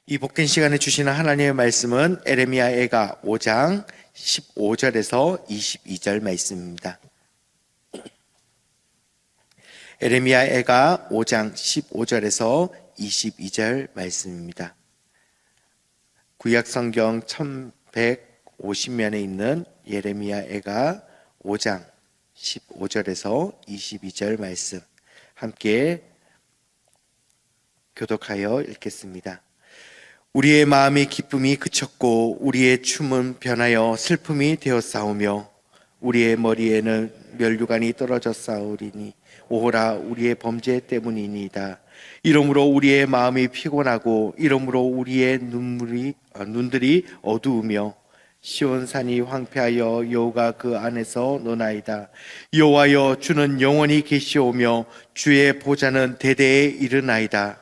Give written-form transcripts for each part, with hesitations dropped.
이 복된 시간에 주시는 하나님의 말씀은 에레미야 애가 5장 15절에서 22절 말씀입니다. 에레미야 애가 5장 15절에서 22절 말씀입니다. 구약 성경 1150면에 있는 예레미야 애가 5장 15절에서 22절 말씀 함께 교독하여 읽겠습니다. 우리의 마음의 기쁨이 그쳤고 우리의 춤은 변하여 슬픔이 되었사오며 우리의 머리에는 면류관이 떨어졌사오리니 오호라 우리의 범죄 때문이니이다. 이러므로 우리의 마음이 피곤하고 이러므로 우리의 눈들이 어두우며 시온산이 황폐하여 여호가 그 안에서 노나이다. 여호와여 주는 영원히 계시오며 주의 보좌는 대대에 이르나이다.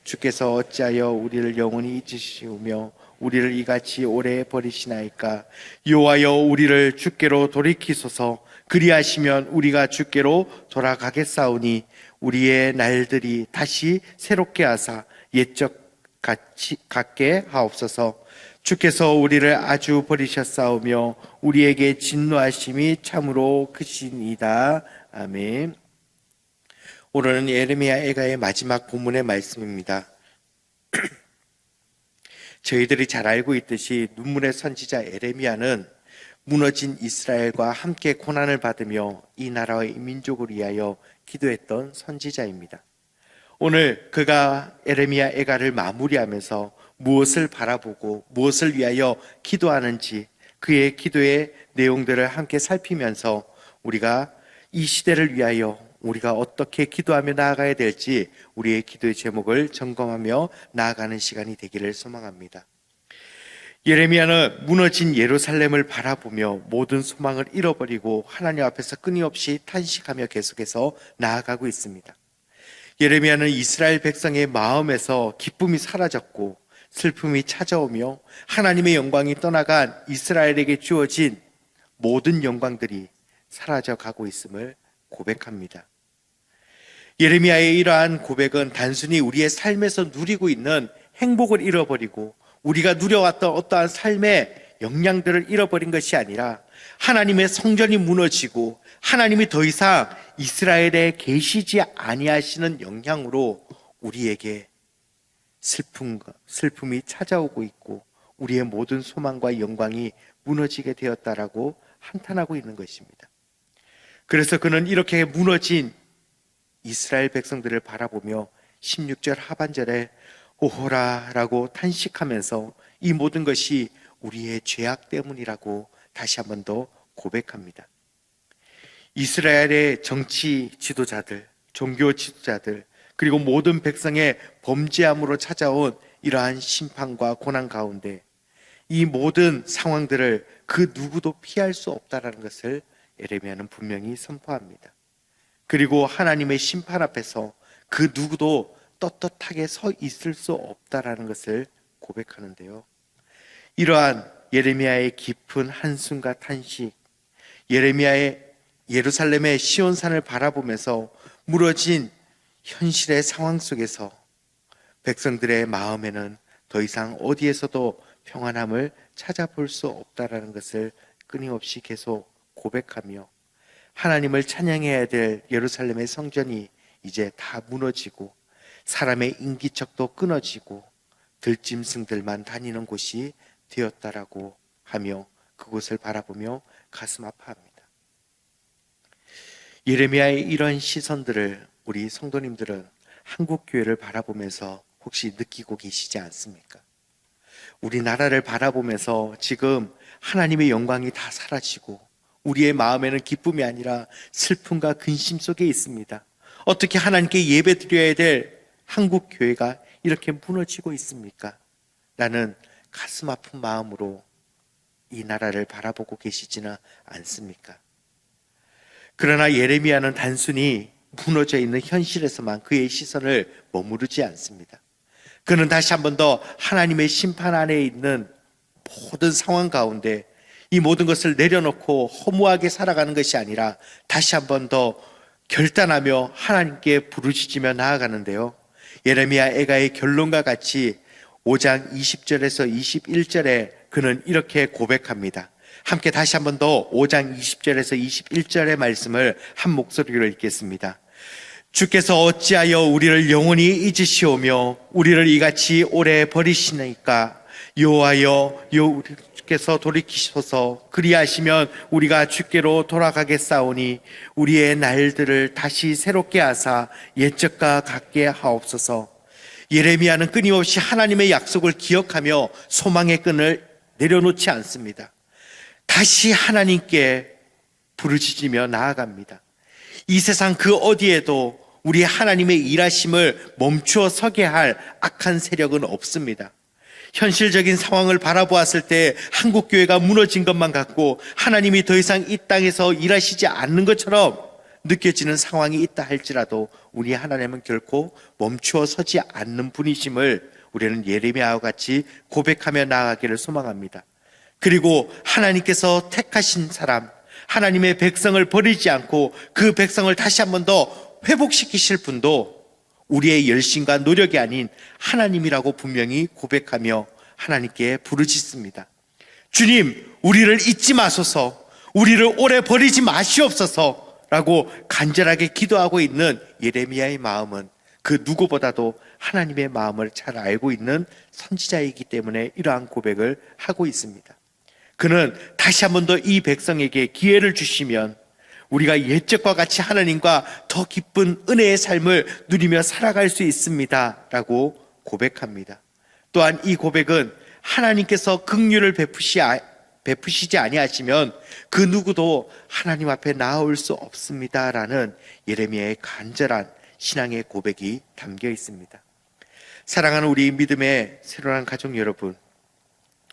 주께서 어찌하여 우리를 영원히 잊으시오며 우리를 이같이 오래 버리시나이까. 여호와여 우리를 주께로 돌이키소서. 그리하시면 우리가 주께로 돌아가겠사오니 우리의 날들이 다시 새롭게 하사 옛적 같게 하옵소서. 주께서 우리를 아주 버리셨사오며 우리에게 진노하심이 참으로 크시니이다. 아멘. 오늘은 예레미야 애가의 마지막 본문의 말씀입니다. 저희들이 잘 알고 있듯이 눈물의 선지자 예레미야는 무너진 이스라엘과 함께 고난을 받으며 이 나라와 이 민족을 위하여 기도했던 선지자입니다. 오늘 그가 예레미야 애가를 마무리하면서 무엇을 바라보고 무엇을 위하여 기도하는지 그의 기도의 내용들을 함께 살피면서 우리가 이 시대를 위하여 우리가 어떻게 기도하며 나아가야 될지 우리의 기도의 제목을 점검하며 나아가는 시간이 되기를 소망합니다. 예레미야는 무너진 예루살렘을 바라보며 모든 소망을 잃어버리고 하나님 앞에서 끊임없이 탄식하며 계속해서 나아가고 있습니다. 예레미야는 이스라엘 백성의 마음에서 기쁨이 사라졌고 슬픔이 찾아오며 하나님의 영광이 떠나간 이스라엘에게 주어진 모든 영광들이 사라져가고 있음을 고백합니다. 예레미야의 이러한 고백은 단순히 우리의 삶에서 누리고 있는 행복을 잃어버리고 우리가 누려왔던 어떠한 삶의 영향들을 잃어버린 것이 아니라 하나님의 성전이 무너지고 하나님이 더 이상 이스라엘에 계시지 아니하시는 영향으로 우리에게 슬픔이 찾아오고 있고 우리의 모든 소망과 영광이 무너지게 되었다라고 한탄하고 있는 것입니다. 그래서 그는 이렇게 무너진 이스라엘 백성들을 바라보며 16절 하반절에 오호라 라고 탄식하면서 이 모든 것이 우리의 죄악 때문이라고 다시 한 번 더 고백합니다. 이스라엘의 정치 지도자들, 종교 지도자들, 그리고 모든 백성의 범죄함으로 찾아온 이러한 심판과 고난 가운데 이 모든 상황들을 그 누구도 피할 수 없다는 것을 예레미야는 분명히 선포합니다. 그리고 하나님의 심판 앞에서 그 누구도 떳떳하게 서 있을 수 없다는 것을 고백하는데요. 이러한 예레미야의 깊은 한숨과 탄식, 예레미야의 예루살렘의 시온산을 바라보면서 무너진 현실의 상황 속에서 백성들의 마음에는 더 이상 어디에서도 평안함을 찾아볼 수 없다는 것을 끊임없이 계속 고백하며 하나님을 찬양해야 될 예루살렘의 성전이 이제 다 무너지고 사람의 인기척도 끊어지고 들짐승들만 다니는 곳이 되었다라고 하며 그곳을 바라보며 가슴 아파합니다. 예레미야의 이런 시선들을 우리 성도님들은 한국 교회를 바라보면서 혹시 느끼고 계시지 않습니까? 우리나라를 바라보면서 지금 하나님의 영광이 다 사라지고 우리의 마음에는 기쁨이 아니라 슬픔과 근심 속에 있습니다. 어떻게 하나님께 예배 드려야 될 한국 교회가 이렇게 무너지고 있습니까? 라는 가슴 아픈 마음으로 이 나라를 바라보고 계시지는 않습니까? 그러나 예레미야는 단순히 무너져 있는 현실에서만 그의 시선을 머무르지 않습니다. 그는 다시 한 번 더 하나님의 심판 안에 있는 모든 상황 가운데 이 모든 것을 내려놓고 허무하게 살아가는 것이 아니라 다시 한 번 더 결단하며 하나님께 부르짖으며 나아가는데요. 예레미야 애가의 결론과 같이 5장 20절에서 21절에 그는 이렇게 고백합니다. 함께 다시 한 번 더 5장 20절에서 21절의 말씀을 한 목소리로 읽겠습니다. 주께서 어찌하여 우리를 영원히 잊으시오며 우리를 이같이 오래 버리시니까? 여호와여, 주께서 돌이키소서. 그리하시면 우리가 주께로 돌아가겠사오니 우리의 날들을 다시 새롭게 하사 옛적과 같게 하옵소서. 예레미야는 끊임없이 하나님의 약속을 기억하며 소망의 끈을 내려놓지 않습니다. 다시 하나님께 부르짖으며 나아갑니다. 이 세상 그 어디에도 우리 하나님의 일하심을 멈추어 서게 할 악한 세력은 없습니다. 현실적인 상황을 바라보았을 때 한국교회가 무너진 것만 같고 하나님이 더 이상 이 땅에서 일하시지 않는 것처럼 느껴지는 상황이 있다 할지라도 우리 하나님은 결코 멈추어 서지 않는 분이심을 우리는 예레미야와 같이 고백하며 나아가기를 소망합니다. 그리고 하나님께서 택하신 사람, 하나님의 백성을 버리지 않고 그 백성을 다시 한 번 더 회복시키실 분도 우리의 열심과 노력이 아닌 하나님이라고 분명히 고백하며 하나님께 부르짖습니다. 주님, 우리를 잊지 마소서, 우리를 오래 버리지 마시옵소서 라고 간절하게 기도하고 있는 예레미야의 마음은 그 누구보다도 하나님의 마음을 잘 알고 있는 선지자이기 때문에 이러한 고백을 하고 있습니다. 그는 다시 한 번 더 이 백성에게 기회를 주시면 우리가 옛적과 같이 하나님과 더 기쁜 은혜의 삶을 누리며 살아갈 수 있습니다 라고 고백합니다. 또한 이 고백은 하나님께서 긍휼을 베푸시지 아니하시면 그 누구도 하나님 앞에 나아올 수 없습니다 라는 예레미야의 간절한 신앙의 고백이 담겨 있습니다. 사랑하는 우리 믿음의 새로운 가족 여러분,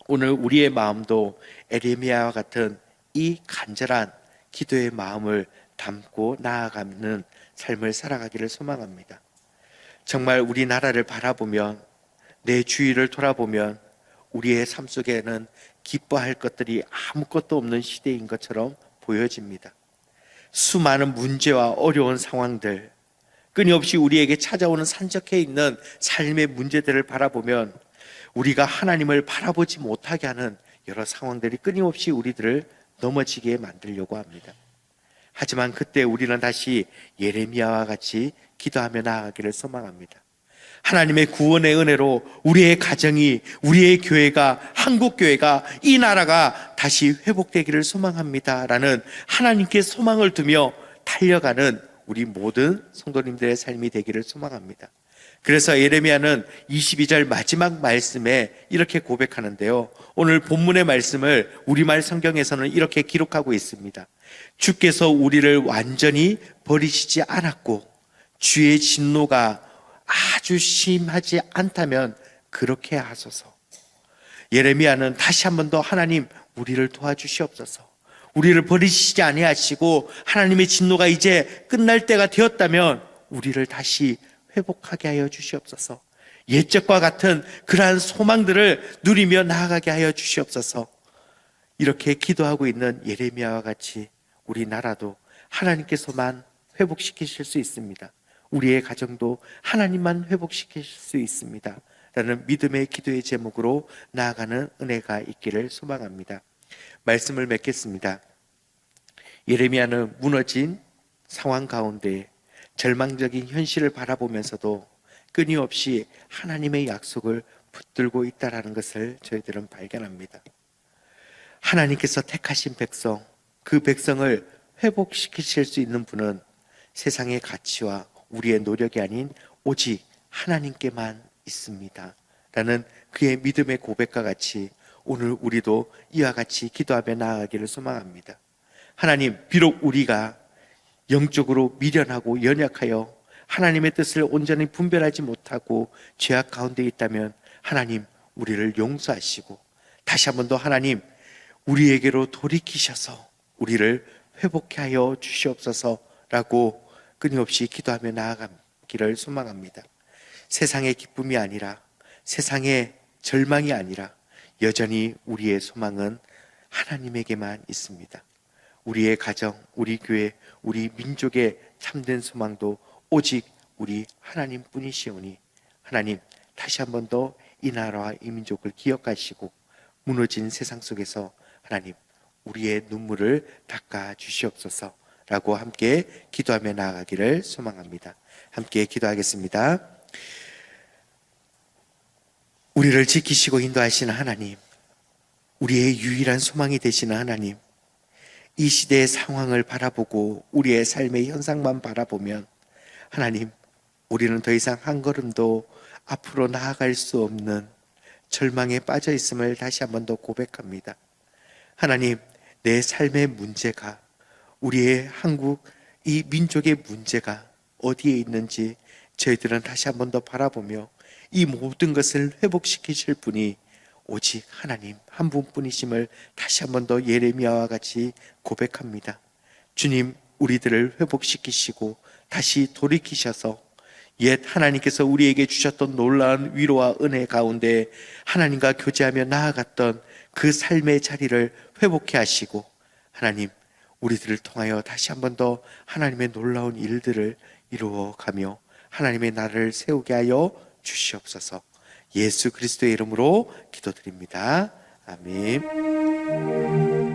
오늘 우리의 마음도 예레미야와 같은 이 간절한 기도의 마음을 담고 나아가는 삶을 살아가기를 소망합니다. 정말 우리나라를 바라보면, 내 주위를 돌아보면 우리의 삶 속에는 기뻐할 것들이 아무것도 없는 시대인 것처럼 보여집니다. 수많은 문제와 어려운 상황들, 끊임없이 우리에게 찾아오는 산적해 있는 삶의 문제들을 바라보면 우리가 하나님을 바라보지 못하게 하는 여러 상황들이 끊임없이 우리들을 넘어지게 만들려고 합니다. 하지만 그때 우리는 다시 예레미야와 같이 기도하며 나아가기를 소망합니다. 하나님의 구원의 은혜로 우리의 가정이, 우리의 교회가, 한국교회가, 이 나라가 다시 회복되기를 소망합니다 라는 하나님께 소망을 두며 달려가는 우리 모든 성도님들의 삶이 되기를 소망합니다. 그래서 예레미야는 22절 마지막 말씀에 이렇게 고백하는데요, 오늘 본문의 말씀을 우리말 성경에서는 이렇게 기록하고 있습니다. 주께서 우리를 완전히 버리시지 않았고 주의 진노가 아주 심하지 않다면 그렇게 하소서. 예레미야는 다시 한 번 더 하나님, 우리를 도와주시옵소서, 우리를 버리시지 아니하시고 하나님의 진노가 이제 끝날 때가 되었다면 우리를 다시 회복하게 하여 주시옵소서. 옛적과 같은 그러한 소망들을 누리며 나아가게 하여 주시옵소서. 이렇게 기도하고 있는 예레미야와 같이 우리나라도 하나님께서만 회복시키실 수 있습니다. 우리의 가정도 하나님만 회복시키실 수 있습니다 라는 믿음의 기도의 제목으로 나아가는 은혜가 있기를 소망합니다. 말씀을 맺겠습니다. 예레미야는 무너진 상황 가운데 절망적인 현실을 바라보면서도 끊임없이 하나님의 약속을 붙들고 있다는 것을 저희들은 발견합니다. 하나님께서 택하신 백성, 그 백성을 회복시키실 수 있는 분은 세상의 가치와 우리의 노력이 아닌 오직 하나님께만 있습니다 라는 그의 믿음의 고백과 같이 오늘 우리도 이와 같이 기도하며 나아가기를 소망합니다. 하나님, 비록 우리가 영적으로 미련하고 연약하여 하나님의 뜻을 온전히 분별하지 못하고 죄악 가운데 있다면 하나님, 우리를 용서하시고 다시 한 번 더 하나님, 우리에게로 돌이키셔서 우리를 회복케 하여 주시옵소서라고 끊임없이 기도하며 나아가기를 소망합니다. 세상의 기쁨이 아니라, 세상의 절망이 아니라 여전히 우리의 소망은 하나님에게만 있습니다. 우리의 가정, 우리 교회, 우리 민족의 참된 소망도 오직 우리 하나님뿐이시오니 하나님, 다시 한 번 더 이 나라와 이 민족을 기억하시고 무너진 세상 속에서 하나님 우리의 눈물을 닦아 주시옵소서라고 함께 기도하며 나아가기를 소망합니다. 함께 기도하겠습니다. 우리를 지키시고 인도하시는 하나님, 우리의 유일한 소망이 되시는 하나님, 이 시대의 상황을 바라보고 우리의 삶의 현상만 바라보면 하나님, 우리는 더 이상 한 걸음도 앞으로 나아갈 수 없는 절망에 빠져 있음을 다시 한 번 더 고백합니다. 하나님, 내 삶의 문제가, 우리의 한국, 이 민족의 문제가 어디에 있는지 저희들은 다시 한 번 더 바라보며 이 모든 것을 회복시키실 분이 오직 하나님 한 분뿐이심을 다시 한 번 더 예레미야와 같이 고백합니다. 주님, 우리들을 회복시키시고 다시 돌이키셔서 옛 하나님께서 우리에게 주셨던 놀라운 위로와 은혜 가운데 하나님과 교제하며 나아갔던 그 삶의 자리를 회복해 하시고 하나님, 우리들을 통하여 다시 한 번 더 하나님의 놀라운 일들을 이루어가며 하나님의 나라를 세우게 하여 주시옵소서. 예수 그리스도의 이름으로 기도드립니다. 아멘.